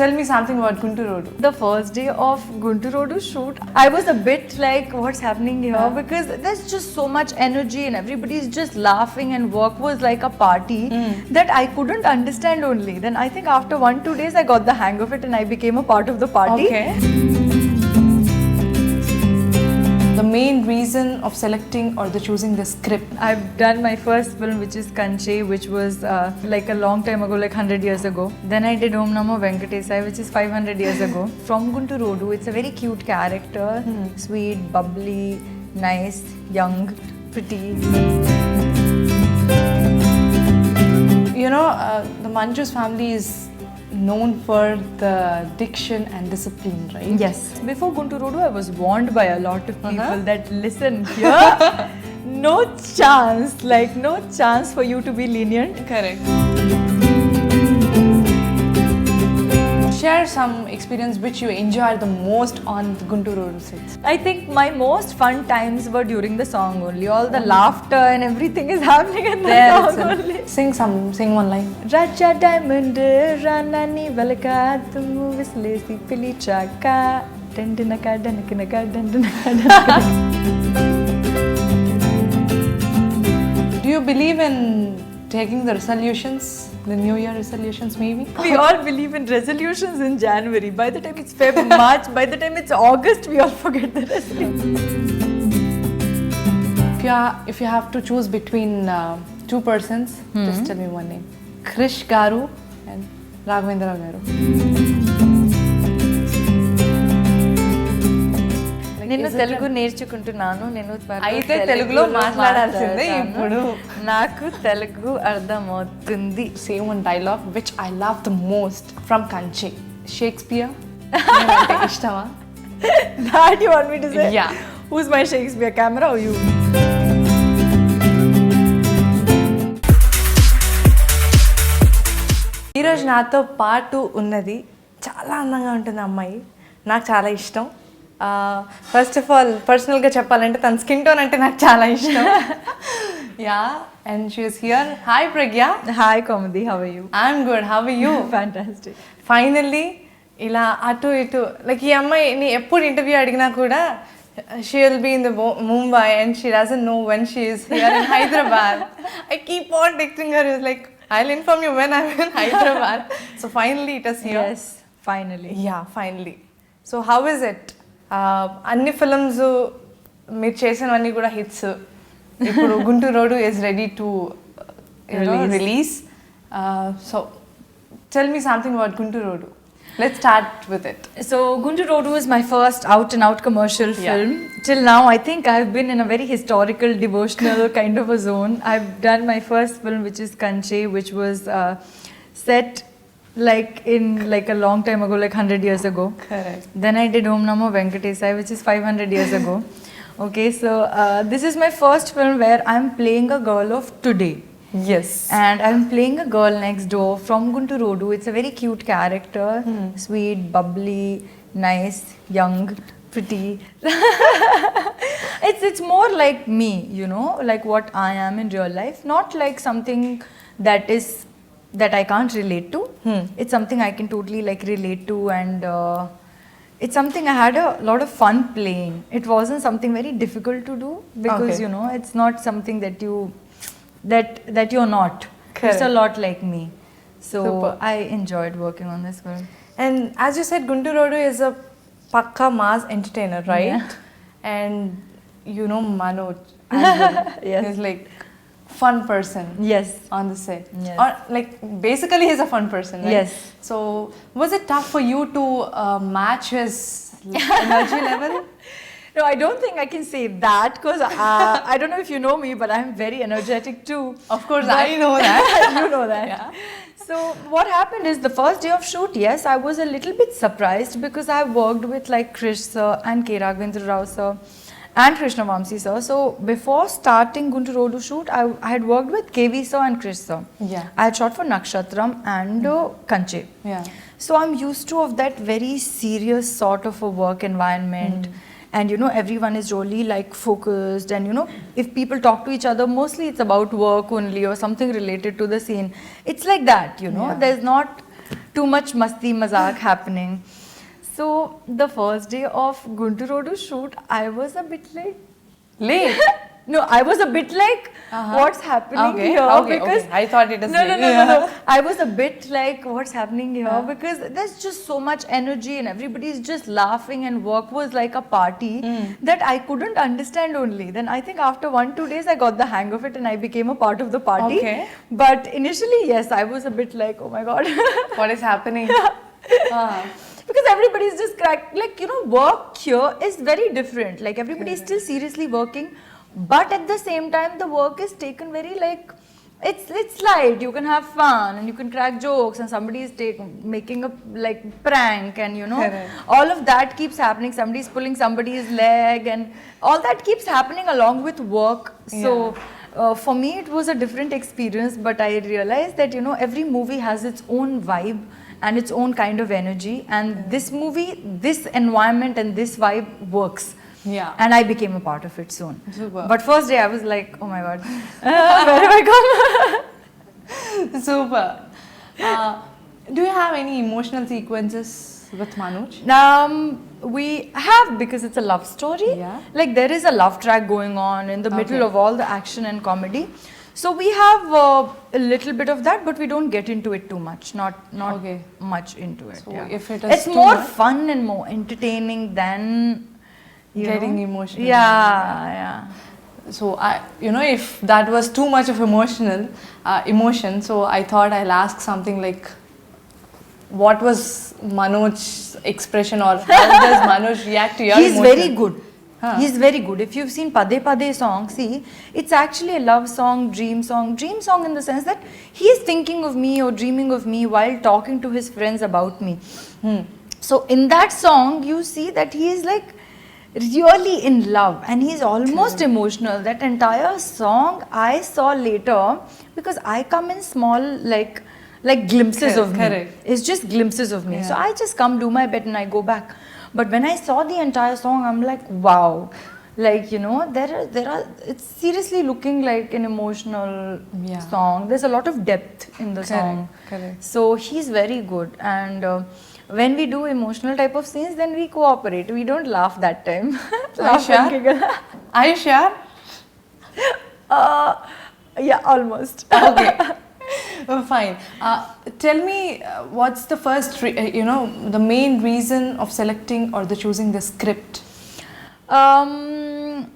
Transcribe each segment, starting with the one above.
tell me something about Gunturodu. The first day of Gunturodu shoot, I was a bit like, what's happening here? Because there's just so much energy and everybody's just laughing and work was like a party that I couldn't understand only. Then I think after 1-2 days I got the hang of it and I became a part of the party. Okay. The main reason of selecting or choosing the script. I've done my first film, which is Kanche, which was like a long time ago, like 100 years ago. Then I did Om Namo Venkatesaya, which is 500 years ago. From Gunturodu, it's a very cute character, sweet, bubbly, nice, young, pretty. You know, the Manju's family is known for the diction and discipline, right? Yes. Before Gunturodu, I was warned by a lot of people that listen here, no chance for you to be lenient. Correct. Share some experience which you enjoyed the most on the Gunturodu sets. I think my most fun times were during the song only. All the laughter and everything is happening in the song only. Sing one line. Raja Diamond, Ranani Velakatumu Vislesi Pilichaka, Dandinaka, Dandakinaka, Dandinaka. Do you believe in taking the resolutions, the New Year resolutions maybe? We all believe in resolutions in January. By the time it's Feb, March, by the time it's August, we all forget the resolution. If you have to choose between two persons, just tell me one name. Krish Garu and Raghavendra Garu. నేను తెలుగు నేర్చుకుంటున్నాను. నేను అయితే తెలుగులో మాట్లాడాల్సిందే ఇప్పుడు. నాకు తెలుగు అర్థమవుతుంది. Say one dialogue which I love the most from Kanche. Shakespeare. ఇష్టమా? That you want me to say? Yeah. Who's my Shakespeare, camera or you? ఈరోజు నాతో పాటు ఉన్నది చాలా అందంగా ఉంటుంది అమ్మాయి. నాకు చాలా ఇష్టం. ఫస్ట్ ఆఫ్ ఆల్ పర్సనల్గా చెప్పాలంటే తన స్కిన్ టోన్ అంటే నాకు చాలా ఇష్టం. Yeah and she is here. Hi Pragya. Hi కోమది, how are you? I'm good, how are you? Fantastic. Finally ఇలా అటు ఇటు లైక్ ఈ అమ్మాయిని ఎప్పుడు ఇంటర్వ్యూ అడిగినా కూడా she will be in the Mumbai and she doesn't know when she is here in Hyderabad. I keep on texting her, like I'll inform you when I'm in Hyderabad. So finally it is here. Yes, finally. Yeah, finally. So how is it? అన్ని films మీరు చేసినవన్నీ కూడా hits. ఇప్పుడు Gunturodu is ready to release. So tell me something about Gunturodu. Let's start with it. So Gunturodu is my first out-and-out commercial film. Till now, I think I've been in a very historical, devotional kind of a zone. I've done my first film, which is Kanche, which was set like in like a long time ago, like 100 years ago. Correct. Then I did Om Namo Venkatesaya, which is 500 years ago. Okay, so this is my first film where I'm playing a girl of today. Yes. And I'm playing a girl next door from Gunturodu. It's a very cute character, sweet, bubbly, nice, young, pretty. It's more like me, you know, like what I am in real life, not like something that I can't relate to. It's something I can totally like relate to, and it's something I had a lot of fun playing. It wasn't something very difficult to do because you know it's not something that you're not. Correct. It's a lot like me. So Super. I enjoyed working on this film. And as you said, Gunturodu is a pakka mass entertainer, right? Yeah. And you know Manoj as well. Yes. He's like fun person. Yes. On the set. Yes. Or like basically he's a fun person, right? Yes. So was it tough for you to match his energy level? No, I don't think I can say that because I don't know if you know me, but I'm very energetic too. Of course, I know that. You know that. Yeah. So what happened is the first day of shoot, yes, I was a little bit surprised because I worked with like Krish sir and K. Raghavendra Rao sir and Krishna Vamsi sir. So before starting Gunturodu shoot, I had worked with KV sir and Krish sir. Yeah. I had shot for Nakshatram and Kanche. Yeah. So I'm used to of that very serious sort of a work environment. And you know, everyone is really like focused, and you know, if people talk to each other, mostly it's about work only or something related to the scene. It's like that, you know. Yeah. There's not too much masti mazak happening. So the first day of Gunturodu shoot, I was a bit like Late. no, I was a bit like, what's happening here? Because I thought it is no, late. no. I was a bit like, what's happening here? Because there's just so much energy and everybody's just laughing and work was like a party that I couldn't understand only. Then I think after 1-2 days I got the hang of it and I became a part of the party. Okay. But initially, yes, I was a bit like, oh my god. What is happening? Because everybody's just cracked, like, you know, work here is very different. Like everybody's still seriously working, but at the same time the work is taken very like, it's light. You can have fun and you can crack jokes and somebody is making a like prank and you know, all of that keeps happening. Somebody's pulling somebody's leg and all that keeps happening along with work. So for me it was a different experience, but I realized that, you know, every movie has its own vibe and its own kind of energy, and this movie, this environment and this vibe works. Yeah. And I became a part of it soon. Super. But first day I was like, oh my god, where have I come? Super. Do you have any emotional sequences with Manoj? We have, because it's a love story. Yeah. Like there is a love track going on in the middle of all the action and comedy. So we have a little bit of that, but we don't get into it too much. Not much into it. So yeah. if it is it's too more much, fun and more entertaining than getting emotional. Yeah. So if that was too much of emotion, so I thought I'll ask something like, what was Manoj's expression, or how does Manoj react to your He's emotion? very good. He's very good. If you've seen Pade Pade song, see, it's actually a love song, dream song in the sense that he's thinking of me or dreaming of me while talking to his friends about me. So in that song, you see that he is like really in love and he's almost emotional. That entire song I saw later, because I come in small like glimpses of me. It's just glimpses of me. Yeah. So I just come, do my bit and I go back. But when I saw the entire song, I'm like, wow. Like, you know, there are, it's seriously looking like an emotional song. There's a lot of depth in the song. So he's very good. And when we do emotional type of scenes, then we cooperate. We don't laugh that time. Are you sure? Yeah, almost. Okay. Fine. Tell me, what's the first, the main reason of selecting or choosing the script? I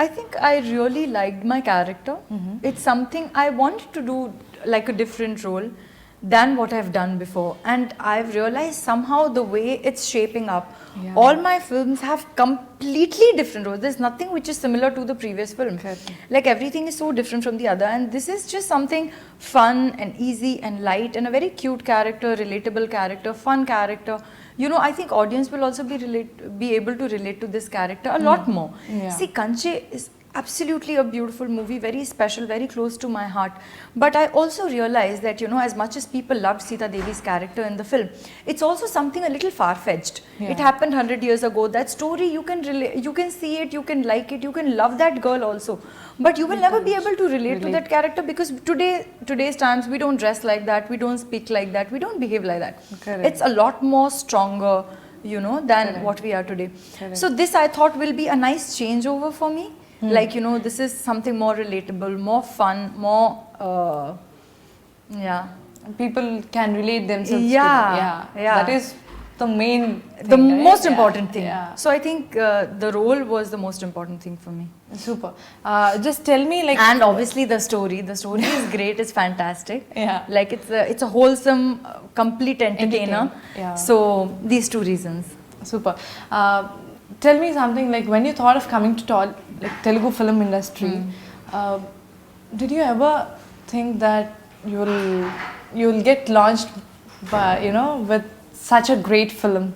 think I really liked my character. It's something I wanted to do, like a different role than what I've done before, and I've realized somehow the way it's shaping up. All my films have completely different roles. There's nothing which is similar to the previous film. Like everything is so different from the other, and this is just something fun and easy and light and a very cute character, relatable character, fun character. You know, I think audience will also be able to relate to this character a lot more. See, Kanche is absolutely a beautiful movie, very special, very close to my heart. But I also realized that, you know, as much as people loved Sita Devi's character in the film, it's also something a little far-fetched. It happened 100 years ago. That story, you can see it, you can like it, you can love that girl also. But you will never be able to relate to that character, because today's times, we don't dress like that, we don't speak like that, we don't behave like that. It's a lot more stronger, you know, than what we are today. So this, I thought, will be a nice changeover for me. Like, you know, this is something more relatable, more fun, more, People can relate themselves to yeah. That is the main thing, the most important thing. Yeah. So I think the role was the most important thing for me. Super. Just tell me, like, and obviously the story is great. It's fantastic. Like it's a wholesome, complete entertainer. So these two reasons. Super. Tell me something, like, when you thought of coming to Telugu film industry, did you ever think that you'll get launched by, with such a great film?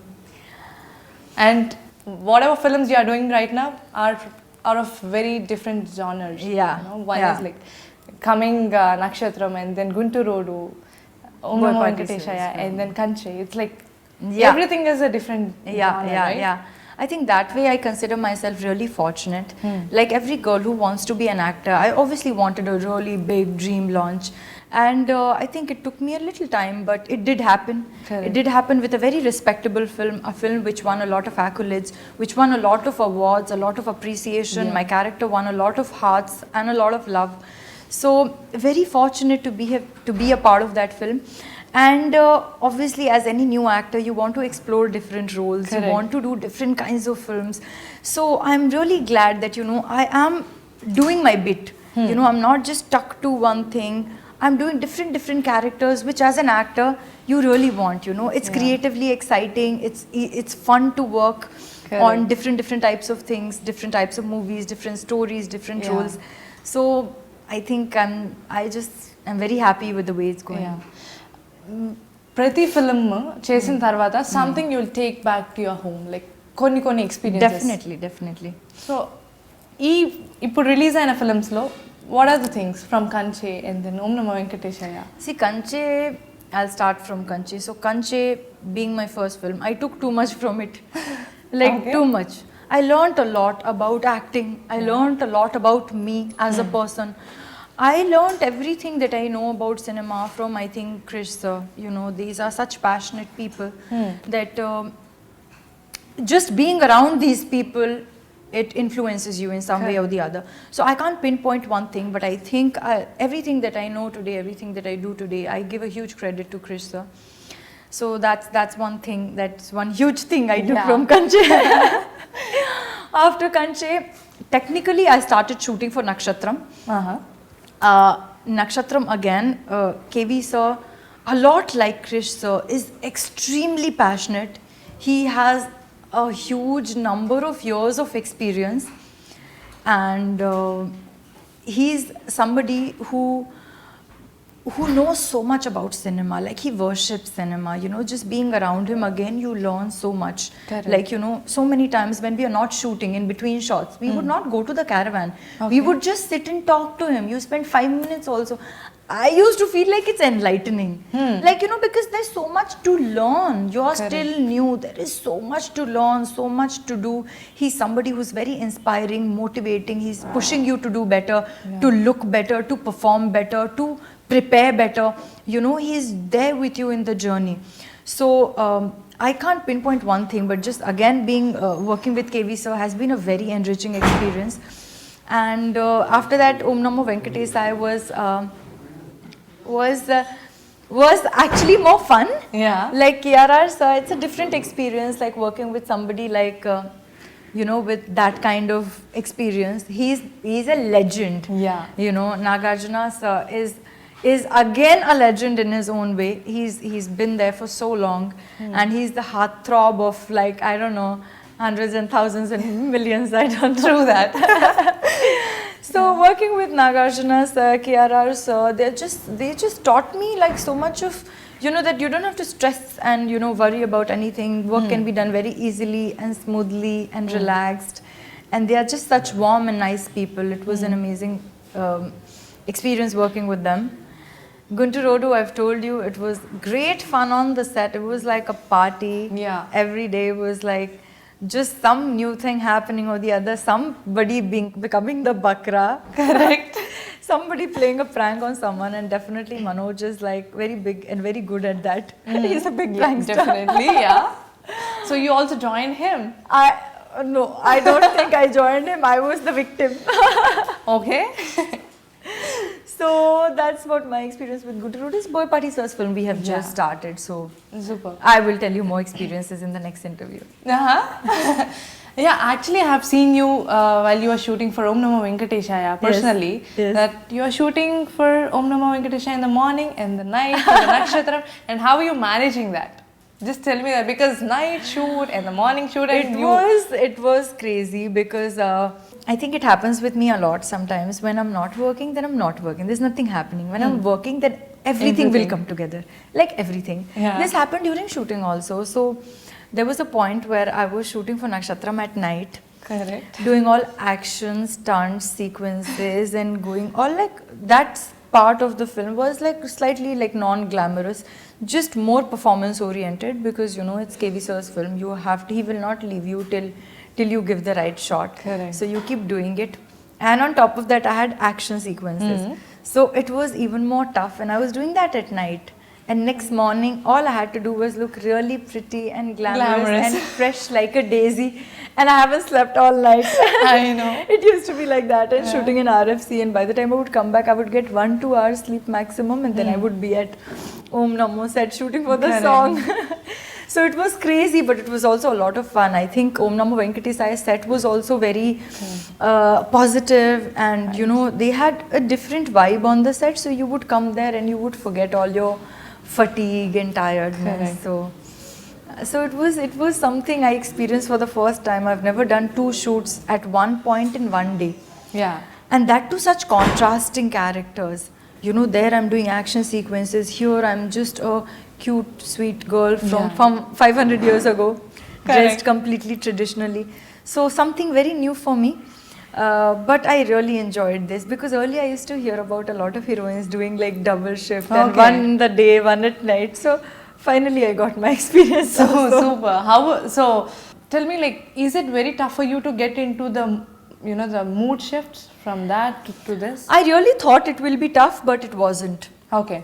And whatever films you are doing right now are of very different genres. One is like coming Nakshatram, and then Gunturodu, Om Namo Venkatesaya, and then Kanche. It's like everything is a different genre, right? I think that way I consider myself really fortunate. Like every girl who wants to be an actor, I obviously wanted a really big dream launch. And I think it took me a little time, but it did happen. Correct. It did happen with a very respectable film, a film which won a lot of accolades, which won a lot of awards, a lot of appreciation. Yeah. My character won a lot of hearts and a lot of love. So very fortunate to be a part of that film. And obviously, as any new actor, you want to explore different roles. Correct. You want to do different kinds of films. So I'm really glad that, you know, I am doing my bit. You know, I'm not just stuck to one thing. I'm doing different characters, which as an actor, you really want, you know. It's creatively exciting. It's fun to work on different types of things, different types of movies, different stories, different roles. So I think I'm very happy with the way it's going. ప్రతి film చేసిన తర్వాత something you will take back to your home like కొన్ని experiences Definitely. So ఇప్పుడు release అయిన ఫిల్మ్స్లో what are the things from Kanche and then Om Namo Venkatesaya? See, Kanche, I'll start from Kanche. So Kanche being my first film, I took too much from it. Like too much. I learned a lot about acting. I learned a lot about me as a person. I learned everything that I know about cinema from, I think, Krish sir. You know, these are such passionate people that just being around these people, it influences you in some way or the other. So I can't pinpoint one thing, but I think everything that I know today, everything that I do today, I give a huge credit to Krish sir. So that's one thing, that's one huge thing I took from Kanche. After Kanche, technically I started shooting for Nakshatram. Nakshatram again, KV sir, a lot like Krish sir, is extremely passionate. He has a huge number of years of experience, and he's somebody who knows so much about cinema. Like, he worships cinema, you know. Just being around him, again, you learn so much. Correct. Like, you know, so many times when we are not shooting, in between shots, we would not go to the caravan. We would just sit and talk to him. You spend 5 minutes also. I used to feel like it's enlightening. Like, you know, because there's so much to learn. You're still new. There is so much to learn, so much to do. He's somebody who's very inspiring, motivating. He's pushing you to do better, to look better, to perform better, to prepare better. You know, he's there with you in the journey. So I can't pinpoint one thing, but just again being working with KV sir has been a very enriching experience. And after that, Om Namo Venkatesaya was actually more fun. Yeah. Like KRR sir, it's a different experience, like working with somebody like you know, with that kind of experience. He's a legend. Yeah. You know, Nagarjuna sir is again a legend in his own way. He's been there for so long, and he's the heartthrob of, like, I don't know, hundreds and thousands and millions. I don't know that. So working with Nagarjuna sir, KRR sir, they just taught me like so much of, you know, that you don't have to stress and, you know, worry about anything. Work can be done very easily and smoothly and relaxed, and they are just such warm and nice people. It was an amazing experience working with them. Gunturodu, I've told you, it was great fun on the set. It was like a party. Yeah. Every day was like just some new thing happening or the other. Somebody becoming the bakra. Correct. Somebody playing a prank on someone, and definitely Manoj is like very big and very good at that. He's a big prankster. Definitely, yeah. So you also joined him? No, I don't think I joined him. I was the victim. Okay. So that's what my experience with Gunturodu is. Boy Party Sir's film we have just started, so Super. I will tell you more experiences in the next interview. Yeah, actually I have seen you while you were shooting for Om Namo Venkatesaya personally. Yes. That you are shooting for Om Namo Venkatesaya in the morning and the night and the Nakshatram. And how are you managing that? Just tell me that, because night shoot and the morning shoot, and It was crazy because I think it happens with me a lot sometimes. When I'm not working, then I'm not working. There's nothing happening. When I'm working, then everything will come together. Like everything. Yeah. This happened during shooting also. So there was a point where I was shooting for Nakshatram at night. Correct. Doing all action, stunts, sequences, and going all like that part of the film was like slightly like non-glamorous, just more performance oriented, because, you know, it's KV sir's film. He will not leave you till you give the right shot. Correct. So you keep doing it. And on top of that, I had action sequences. So it was even more tough, and I was doing that at night. And next morning, all I had to do was look really pretty and glamorous. And fresh like a daisy. And I haven't slept all night. I know. It used to be like that. And shooting in RFC, and by the time I would come back, I would get 1-2 hours sleep maximum, and then I would be at Om Namo set shooting for the song. So it was crazy, but it was also a lot of fun. I think Om Namo Venkatesaya set was also very positive, and you know, they had a different vibe on the set, so you would come there and you would forget all your fatigue and tiredness. So it was something I experienced for the first time. I've never done 2 shoots at one point in one day. Yeah. And that too such contrasting characters. You know, there I'm doing action sequences. Here I'm just a cute, sweet girl from 500 years ago, dressed completely traditionally. So something very new for me. But I really enjoyed this, because earlier I used to hear about a lot of heroines doing like double shift, and one in the day, one at night. So finally I got my experience. So super. So tell me, like, is it very tough for you to get into the, you know, the mood shifts from that to this? I really thought it will be tough, but it wasn't. Okay.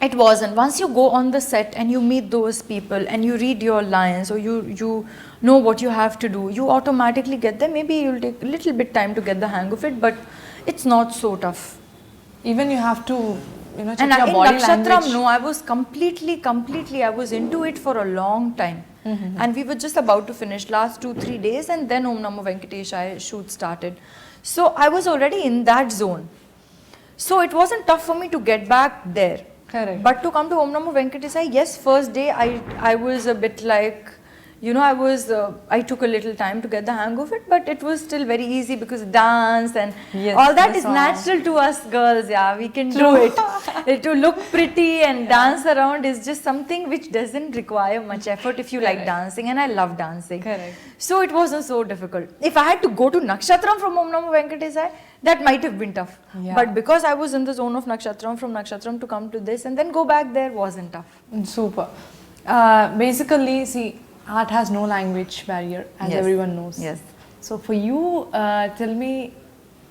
It wasn't. Once you go on the set and you meet those people and you read your lines, or you know what you have to do, you automatically get there. Maybe you'll take a little bit time to get the hang of it, but it's not so tough. Even you have to, you know, check And your in body Nakshatram, language. no, I was completely, I was into it for a long time. And we were just about to finish last 2-3 days, and then Om Namo Venkatesaya shoot started. So I was already in that zone. So it wasn't tough for me to get back there. Correct. But to come to Om Namo Venkatesaya, yes, first day I was a bit like, you know, I took a little time to get the hang of it, but it was still very easy because dance and all that is natural to us girls. Yeah, we can do it. To look pretty and dance around is just something which doesn't require much effort if you like dancing, and I love dancing. Correct. So it wasn't so difficult. If I had to go to Nakshatram from Om Namo Venkatesaya, that might have been tough. Yeah. But because I was in the zone of Nakshatram, from Nakshatram to come to this and then go back there wasn't tough. Super. Basically, see, art has no language barrier, as everyone knows. Yes. So for you, tell me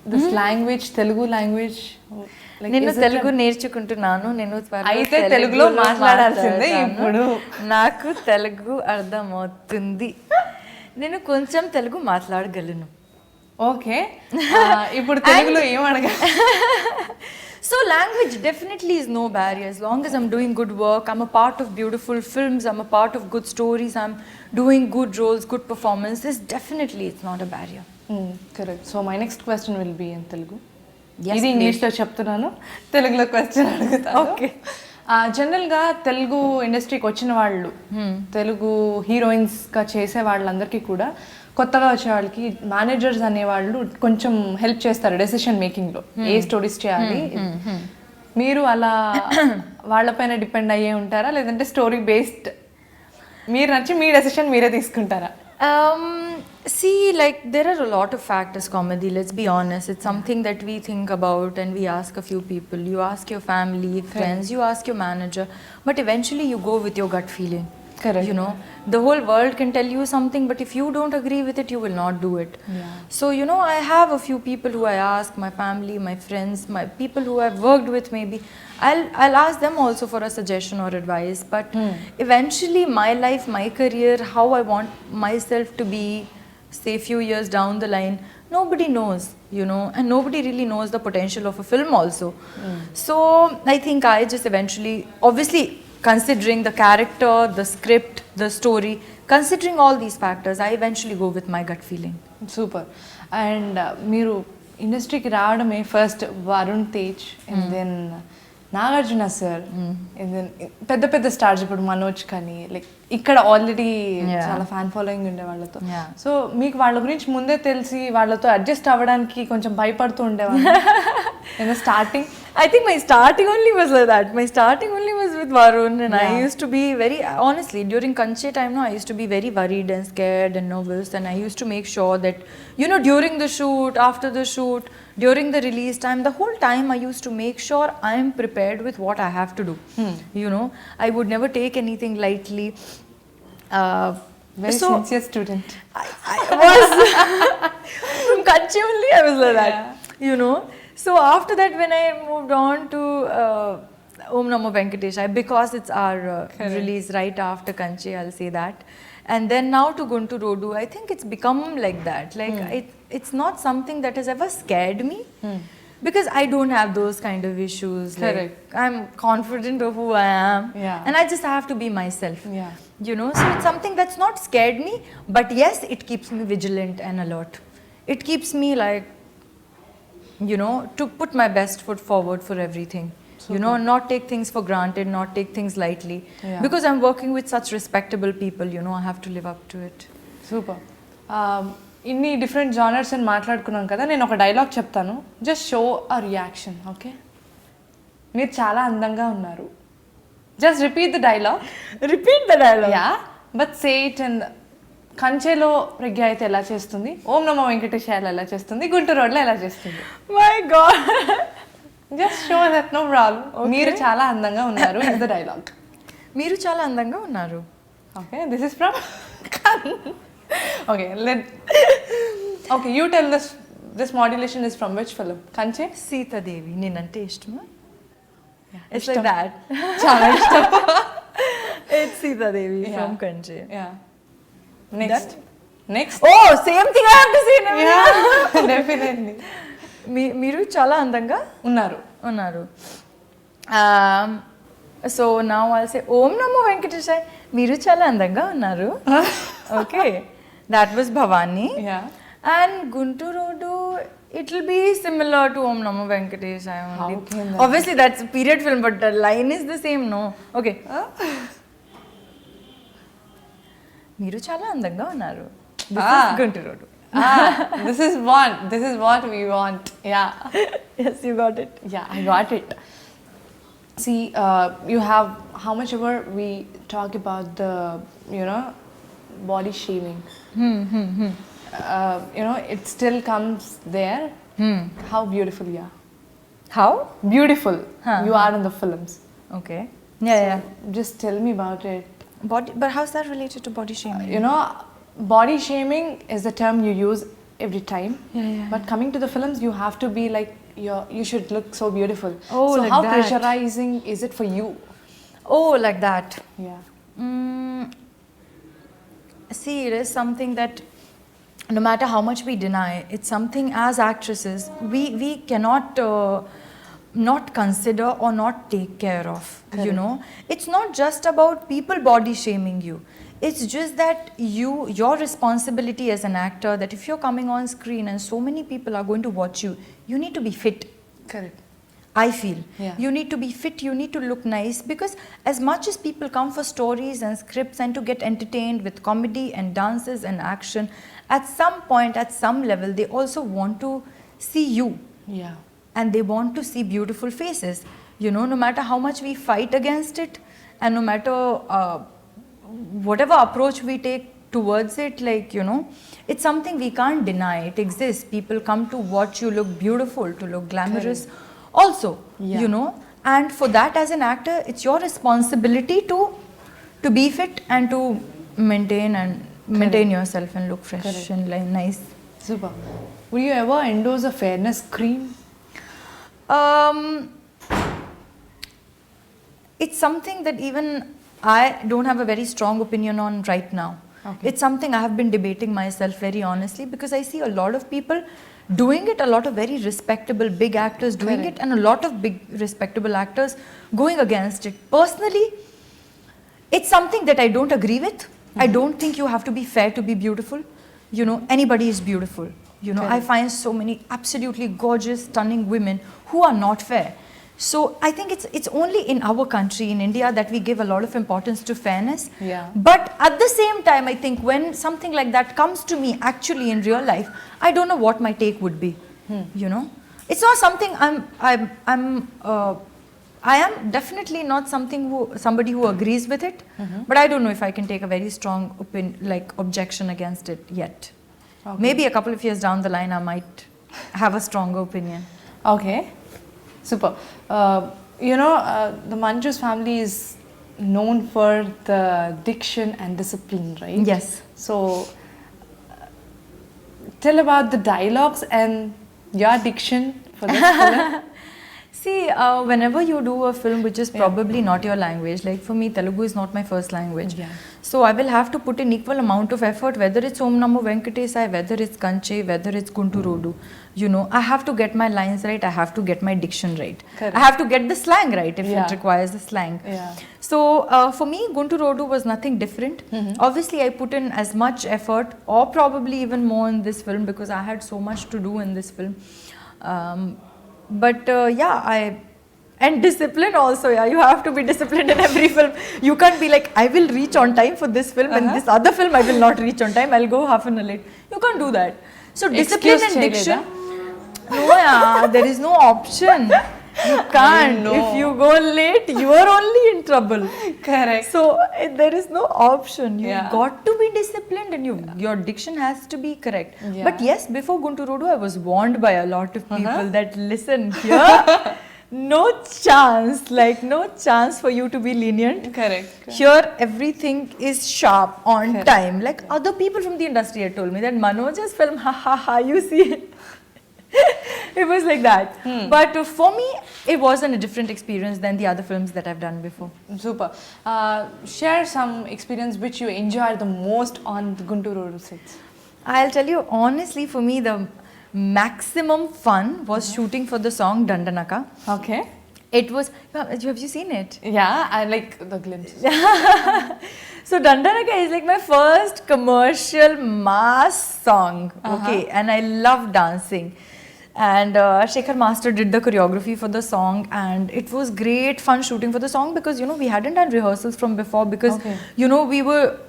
this language, Telugu language. Like, నేను is it Telugu నేర్చుకుంటున్నాను. నేను త్వరలో అయితే తెలుగులో మాట్లాడాల్సిందే ఇప్పుడు. నాకు తెలుగు అర్థమవుతుంది. నేను కొంచెం తెలుగు మాట్లాడగలను. ఓకే. ఇప్పుడు తెలుగులో ఏం అడగాలి? So language definitely is no barrier. As long as I'm doing good work, I'm a part of beautiful films, I'm a part of good stories, I'm doing good roles, good performances, definitely it's not a barrier. Correct. So my next question will be in Telugu. Yes, ఇది ఇంగ్లీష్లో చెప్తున్నాను, తెలుగులో question అడుగుతాను. Okay. జనరల్గా తెలుగు ఇండస్ట్రీకి వచ్చిన వాళ్ళు, తెలుగు హీరోయిన్స్గా చేసే వాళ్ళందరికీ కూడా కొత్తగా వచ్చే వాళ్ళకి మేనేజర్స్ అనేవాళ్ళు కొంచెం హెల్ప్ చేస్తారు డెసిషన్ మేకింగ్లో, ఏ స్టోరీస్ చేయాలి. మీరు అలా వాళ్ళపైన డిపెండ్ అయ్యే ఉంటారా, లేదంటే స్టోరీ బేస్డ్ మీరు నచ్చి మీ డెసిషన్ మీరే తీసుకుంటారా? See, like there are a lot of factors, comedy, let's be honest. It's something that we think about and we ask a few people. You ask your family, friends, you ask your manager, but eventually you go with your gut feeling. Correct. You know, the whole world can tell you something, but if you don't agree with it, you will not do it. So, you know, I have a few people who I ask, my family, my friends, my people who I've worked with maybe. I'll ask them also for a suggestion or advice, but eventually my life, my career, how I want myself to be, say few years down the line, nobody knows, you know, and nobody really knows the potential of a film also. So I think I just eventually, obviously considering the character, the script, the story, considering all these factors, I eventually go with my gut feeling. Super. And మీరు ఇండస్ట్రీకి రావడమే first Varun Tej, and then Nagarjuna sir, and then పెద్ద పెద్ద stars ఇప్పుడు మనోజ్ కానీ, like ఇక్కడ already చాలా fan following ఉండే వాళ్ళతో. సో మీకు వాళ్ళ గురించి ముందే తెలిసి వాళ్ళతో అడ్జస్ట్ అవ్వడానికి కొంచెం భయపడుతూ ఉండేవాళ్ళు starting? I think my starting only was like that. My starting only was with Varun, and I used to be very, honestly, during Kanche time, no, I used to be very worried and scared and nervous, and I used to make sure that, you know, during the shoot, after the shoot, during the release time, the whole time I used to make sure I am prepared with what I have to do. You know, I would never take anything lightly. Very sincere student. I was from Kanche only, I was like that. You know, So after that, when I moved on to Om Namo Venkatesaya, because it's our release right after Kanche, I'll say that. And then now to Gunturodu, I think it's become like that. Like it's not something that has ever scared me. Because I don't have those kind of issues. Correct. Like, I'm confident of who I am. Yeah. And I just have to be myself. Yeah. You know, so it's something that's not scared me. But yes, it keeps me vigilant and alert. It keeps me like, you know, to put my best foot forward for everything. Super. You know, not take things for granted, not take things lightly. Yeah. Because I'm working with such respectable people, you know, I have to live up to it. Super ఇన్ని different genres అని మాట్లాడుకున్నాం కదా, నేను ఒక dialogue చెప్తాను, just show a reaction. Okay, మీరు చాలా అందంగా ఉన్నారు. Just repeat the dialogue. Repeat the dialogue. Yeah, but say it and కంచెలో ప్రజ్ఞ అయితే ఎలా చేస్తుంది, ఓం నమో వెంకటేశాయలో ఎలా చేస్తుంది, గుంటూరులో ఎలా చేస్తుంది. My god, just show that, no problem. మీరు చాలా అందంగా ఉన్నారు ఇస్ ద డైలాగ్. మీరు చాలా అందంగా ఉన్నారు. Okay, this is from okay, you tell this modulation is from which film? Kanche? Sitadevi. నేనంటే ఇష్టమా? It's like that. చాలా ఇష్టం. It's Sitadevi from Kanche. Yeah. Next. Oh, same thing I have to say now. Yeah, definitely. మీరు చాలా అందంగా ఉన్నారు. So now I'll say Om Namo Venkatesaya. మీరు చాలా అందంగా ఉన్నారు. Okay. That was Bhavani. Yeah. And Gunturodu, it will be similar to Om Namo Venkatesaya only. Obviously that's a period film, but the line is the same, no? Okay. మీరు చాలా అందంగా ఉన్నారు. This is Gunturodu. This is what we want. Yeah. Yes, you got it. Yeah, I got it. See, you have, how much ever we talk about the, you know, body shaming. You know, it still comes there. How beautiful you are. How? Beautiful you are in the films. Okay. Yeah. Just tell me about it. But how's that related to body shaming? You know, body shaming is the term you use every time. Yeah. But coming to the films, you have to be like, you should look so beautiful. Oh, so like how that. pressurizing is it for you? Oh, like that. Yeah. See, it is something that no matter how much we deny, it's something as actresses we cannot not consider or not take care of. Correct. You know, it's not just about people body shaming you. It's just that your responsibility as an actor, that if you're coming on screen and so many people are going to watch you, you need to be fit. Correct. I feel. Yeah. You need to be fit, you need to look nice, because as much as people come for stories and scripts and to get entertained with comedy and dances and action, at some point, at some level, they also want to see you. Yeah. And they want to see beautiful faces. You know, no matter how much we fight against it, and no matter whatever approach we take towards it, like, you know, it's something we can't deny. It exists. People come to watch you look beautiful, to look glamorous. Correct. Also, yeah. You know, and for that as an actor, it's your responsibility to be fit and to maintain yourself and look fresh. Correct. And like nice. Super. Will you ever endorse a fairness cream? It's something that even I don't have a very strong opinion on right now. Okay. It's something I have been debating myself very honestly, because I see a lot of people doing it, a lot of very respectable big actors doing Correct. It, and a lot of big respectable actors going against it. Personally, it's something that I don't agree with. I don't think you have to be fair to be beautiful. You know, anybody is beautiful. You know, Correct. I find so many absolutely gorgeous, stunning women who are not fair. So I think it's only in our country, in India, that we give a lot of importance to fairness. Yeah. But at the same time, I think when something like that comes to me actually in real life, I don't know what my take would be. You know, it's not something I am definitely not somebody who agrees with it. But I don't know if I can take a very strong objection against it yet. Okay. Maybe a couple of years down the line, I might have a stronger opinion. Okay. Super. You know, the Manju's family is known for the diction and discipline, right? Yes. So, tell about the dialogues and your diction for this film? See, whenever you do a film which is probably not your language, like for me, Telugu is not my first language. Yeah. So I will have to put in equal amount of effort, whether it's Om Namo Venkatesaya, whether it's Kanche, whether it's Gunturodu. You know, I have to get my lines right, I have to get my diction right. Correct. I have to get the slang right if it requires the slang. Yeah. So for me, Gunturodu was nothing different. Obviously, I put in as much effort or probably even more in this film because I had so much to do in this film. But and discipline also, you have to be disciplined in every film. You can't be like, I will reach on time for this film and this other film I will not reach on time, I'll go half an hour late. You can't do that. So discipline and diction, no, there is no option. You can't. If you go late, you are only in trouble. Correct. So there is no option. You got to be disciplined and your diction has to be correct. Yeah. But yes, before Gunturodu, I was warned by a lot of people that listen here, no chance, like no chance for you to be lenient. Correct. Here, everything is sharp, on time. Like other people from the industry had told me that Manoj's film, ha ha ha, you see. It was like that. But for me, it wasn't a different experience than the other films that I've done before. Super. Share some experience which you enjoyed the most on the Gunturodu sets. I'll tell you honestly, for me, the maximum fun was shooting for the song Dandanaka. Okay. It was, have you seen it? Yeah, I like the glimpses. So Dandanaka is like my first commercial mass song. Okay, and I love dancing. And Shekhar Master did the choreography for the song, and it was great fun shooting for the song because we hadn't done rehearsals from before because we were,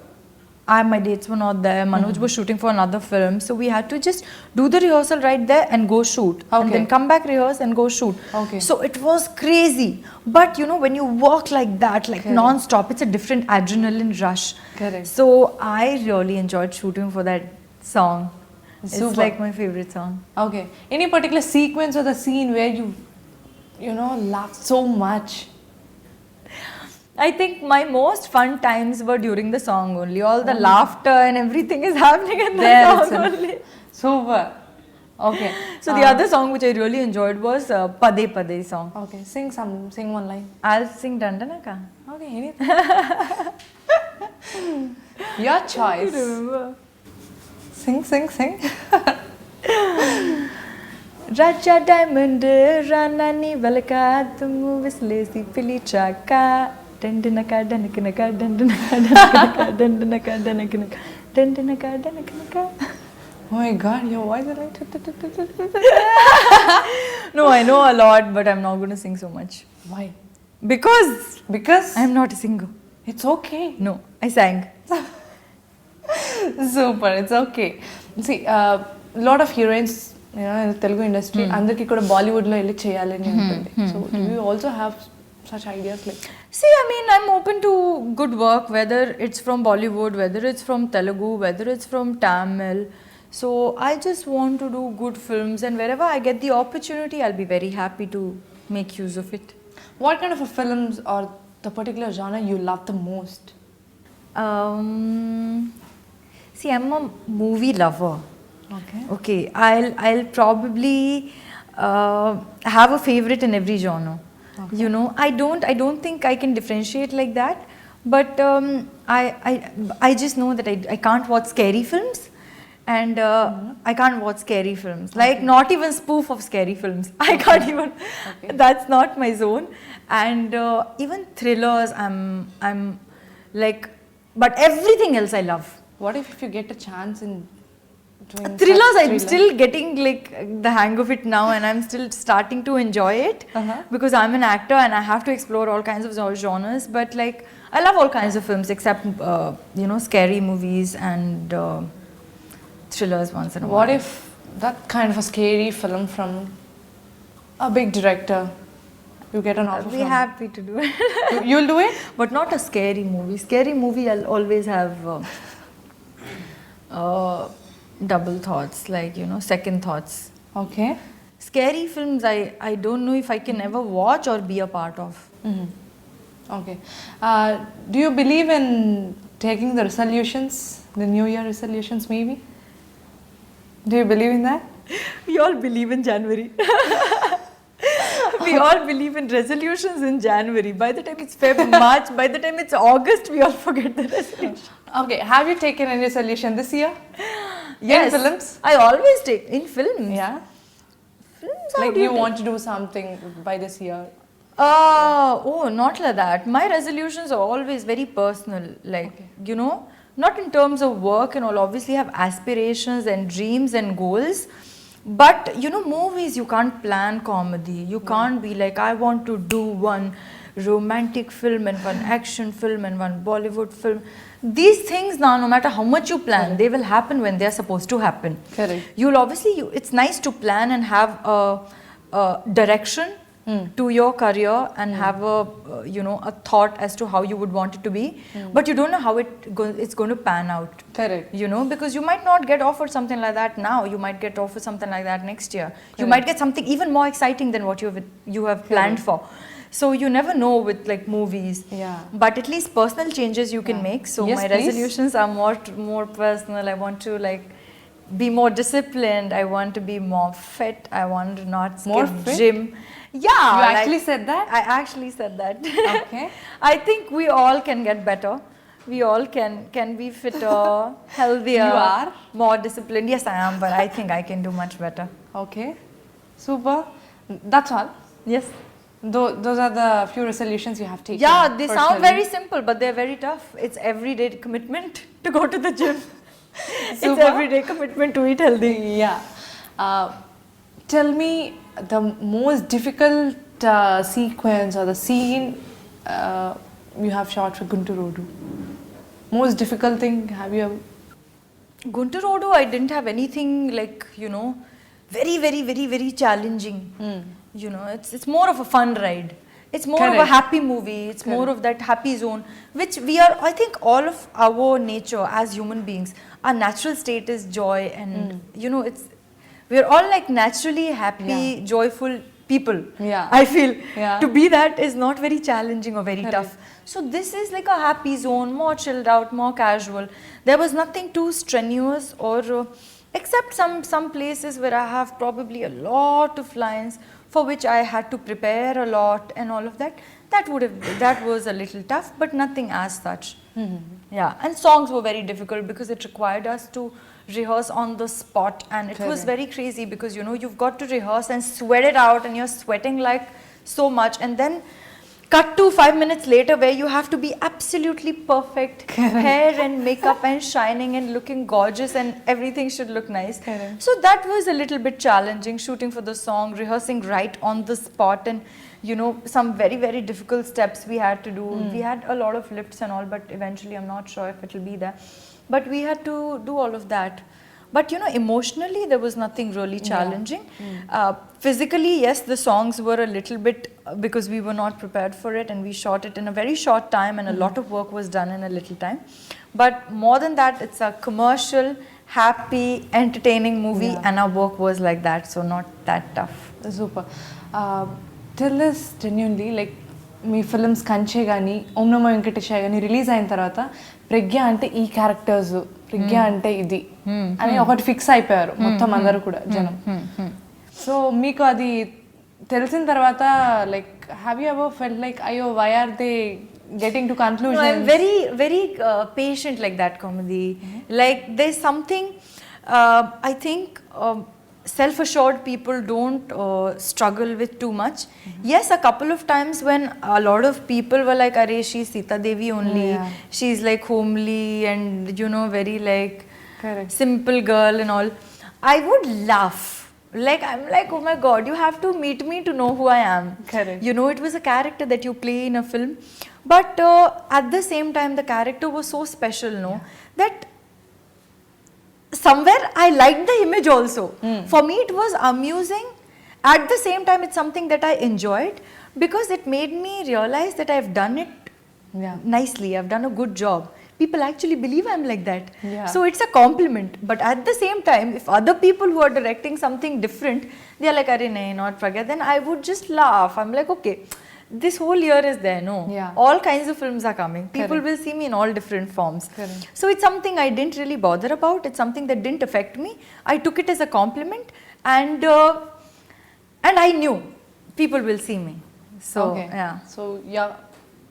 my dates were not there, Manoj was shooting for another film, so we had to just do the rehearsal right there and go shoot, and then come back, rehearse and go shoot. So it was crazy, but when you walk like that, like non-stop, it's a different adrenaline rush. So I really enjoyed shooting for that song. It's like my favorite song. Okay. Any particular sequence or the scene where you laughed so much? I think my most fun times were during the song only. All the laughter and everything is happening in the song only. Super. Okay. So the other song which I really enjoyed was Pade Pade song. Okay. Sing one line. I'll sing Dandanaka. Okay, anything. Your choice. I remember. Sing. Raja Diamond, Ranani Valaka, Tumu Vislesi Pilichaka, Dandanaka, Danakanaka, Dandanaka, Dandanaka, Dandanaka, Dandanaka, Dandanaka. Oh my god, your voice is like... No, I know a lot, but I'm not going to sing so much. Why? Because I'm not a singer. It's okay. No, I sang. Super, it's okay. See, a lot of heroines, in the Telugu industry, andarki kuda Bollywood lo elli cheyalani untundi. So, do you also have such ideas like? See, I mean, I'm open to good work, whether it's from Bollywood, whether it's from Telugu, whether it's from Tamil. So, I just want to do good films, and wherever I get the opportunity, I'll be very happy to make use of it. What kind of films or the particular genre you love the most? See, I'm a movie lover. Okay. I'll probably have a favorite in every genre. I don't think I can differentiate like that. But I just know that I can't watch scary films, and I can't watch scary films. Like not even spoof of scary films. I can't even. That's not my zone. And even thrillers, I'm like. But everything else I love. What if you get a chance in doing thrillers? I'm still getting like the hang of it now, and I'm still starting to enjoy it because I'm an actor and I have to explore all kinds of genres. But like I love all kinds of films except scary movies and thrillers once in a while. What if that kind of a scary film from a big director? You get an offer. I'll be happy to do it. You'll do it? But not a scary movie. Scary movie, I'll always have double thoughts, like, second thoughts. Okay. Scary films, I don't know if I can ever watch or be a part of. Okay. Do you believe in taking the resolutions, the New Year resolutions maybe? Do you believe in that? We all believe in January. We all believe in resolutions in January. By the time it's Feb, March, by the time it's August, we all forget the resolution. Okay, have you taken any resolution this year? Yes. In films? I always take in films. Yeah. Films, Like you want to do something by this year? Oh, not like that. My resolutions are always very personal. Like, not in terms of work and all. Obviously, have aspirations and dreams and goals. But, movies, you can't plan comedy. You can't be like, I want to do one romantic film and one action film and one Bollywood film. These things now, no matter how much you plan, they will happen when they're supposed to happen. Correct. You'll obviously, it's nice to plan and have a direction to your career and have a thought as to how you would want it to be, but you don't know how it's going to pan out. Correct. Because you might not get offered something like that now. You might get offered something like that next year. Correct. You might get something even more exciting than what you have planned for. So you never know with like movies. Yeah. But at least personal changes you can make. So yes, my please. resolutions are more personal. I want to be more disciplined. I want to be more fit. I want to not skip gym. Yeah. You actually said that? I actually said that. Okay. I think we all can get better. We all can be fitter, healthier. You are? More disciplined. Yes, I am, but I think I can do much better. Okay. Super. That's all? Yes. Those are the few resolutions you have taken. Yeah, they personally. sound very simple, but they're very tough. It's everyday commitment to go to the gym. It's everyday commitment to eat healthy. Yeah. Tell me the most difficult sequence or the scene you have shot for Gunturodu. Most difficult thing have you ever? Gunturodu, I didn't have anything very, very, very, very challenging. It's more of a fun ride. It's more of a happy movie. It's more of that happy zone, which we are, I think all of our nature as human beings, our natural state is joy and, we're all like naturally happy, joyful people. Yeah. I feel to be that is not very challenging or very tough. So this is like a happy zone, more chilled out, more casual. There was nothing too strenuous or except some places where I have probably a lot of lines for which I had to prepare a lot and all of that. That was a little tough, but nothing as such. Yeah, and songs were very difficult because it required us to rehearse on the spot, and it was very crazy because you've got to rehearse and sweat it out, and you're sweating like so much, and then cut to 5 minutes later where you have to be absolutely perfect, hair and makeup and shining and looking gorgeous, and everything should look nice. So that was a little bit challenging, shooting for the song, rehearsing right on the spot, and some very, very difficult steps we had to do. We had a lot of lifts and all, but eventually I'm not sure if it will be there. But we had to do all of that. But emotionally there was nothing really challenging. Physically, yes, the songs were a little bit because we were not prepared for it, and we shot it in a very short time, and a lot of work was done in a little time. But more than that, it's a commercial, happy, entertaining movie, and our work was like that, so not that tough. Super. Tell us genuinely, like me films కంచే కానీ ఓం నమో వెంకటేశాయ కానీ release అయిన తర్వాత ప్రజ్ఞ అంటే ఈ characters, ప్రజ్ఞ అంటే ఇది అని ఒకటి ఫిక్స్ అయిపోయారు మొత్తం అందరూ కూడా జనం. సో మీకు అది తెలిసిన తర్వాత like have you ever felt like అయ్యో why are they getting to conclusion? No, I'm very, very patient like that, comedy. Like there's something, I think self-assured people don't struggle with too much. Yes, a couple of times when a lot of people were like, "Arey, she's Sita Devi only. She's like homely and very like simple girl and all." I would laugh. Like I'm like, oh my God, you have to meet me to know who I am. Correct. It was a character that you play in a film, but at the same time, the character was so special, that somewhere I liked the image also. For me, it was amusing. At the same time, it's something that I enjoyed because it made me realize that I've done it nicely. I've done a good job. People actually believe I'm like that. So it's a compliment. But at the same time, if other people who are directing something different, they are like, "Arey, nahi, not Pragya," then I would just laugh. I'm like, okay, this whole year is there, all kinds of films are coming. People will see me in all different forms. So it's something I didn't really bother about. It's something that didn't affect me. I took it as a compliment, and I knew people will see me. So Okay. yeah. So you're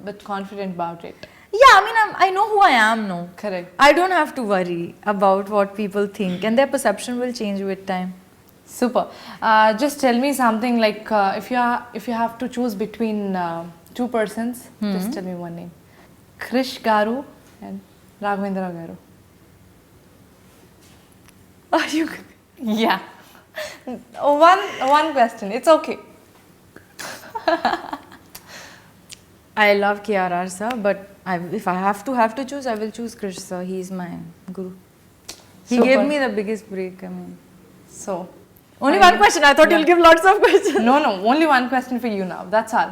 a bit confident about it. Yeah, I mean, I know who I am now. Correct. I don't have to worry about what people think, and their perception will change with time. Super. Just tell me something like if you have to choose between two persons, just tell me one name. Krish Garu and Raghavendra Garu. Are you? Yeah. One question. It's okay. I love KRR sir, but if I have to choose, I will choose Krish sir. He is my guru. He Super. gave me the biggest break. I mean, So. only one question. I thought you'll give lots of questions. No, only one question for you now. That's all.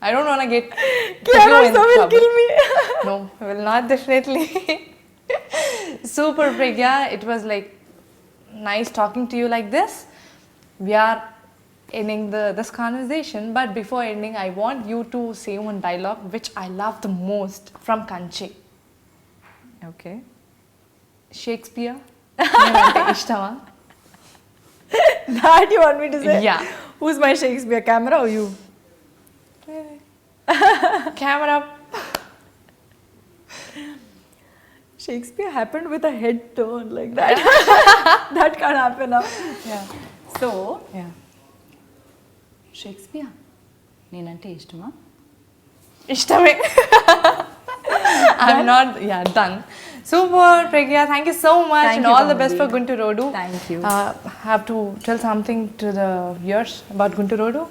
I don't want to get KRR sir will kill me. No, I will not definitely. Super Pragya, it was like nice talking to you like this. We are ending this conversation, but before ending, I want you to say one dialogue which I love the most from Kanche. Okay. Shakespeare. నేనంటే ఇష్టమా? That you want me to say? Yeah. Who's my Shakespeare, camera or you? Camera. Shakespeare happened with a head turn like that. That can't happen now. Yeah. So, Yeah. Shakespeare, నేనంటే ఇష్టమా? ఇష్టమే. I'm not, done. Super, Pragya, thank you so much. Thank and you, all the best Vamsi. for Gunturodu. Thank you. Have to tell something to the viewers about Gunturodu?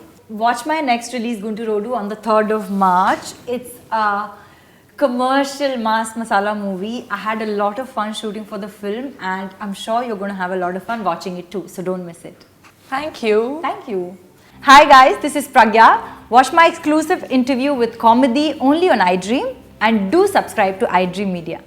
Watch my next release, Gunturodu, on the 3rd of March. It's a commercial mass masala movie. I had a lot of fun shooting for the film, and I'm sure you're going to have a lot of fun watching it too. So don't miss it. Thank you. Thank you. Hi guys, this is Pragya. Watch my exclusive interview with comedy only on iDream, and do subscribe to iDream Media.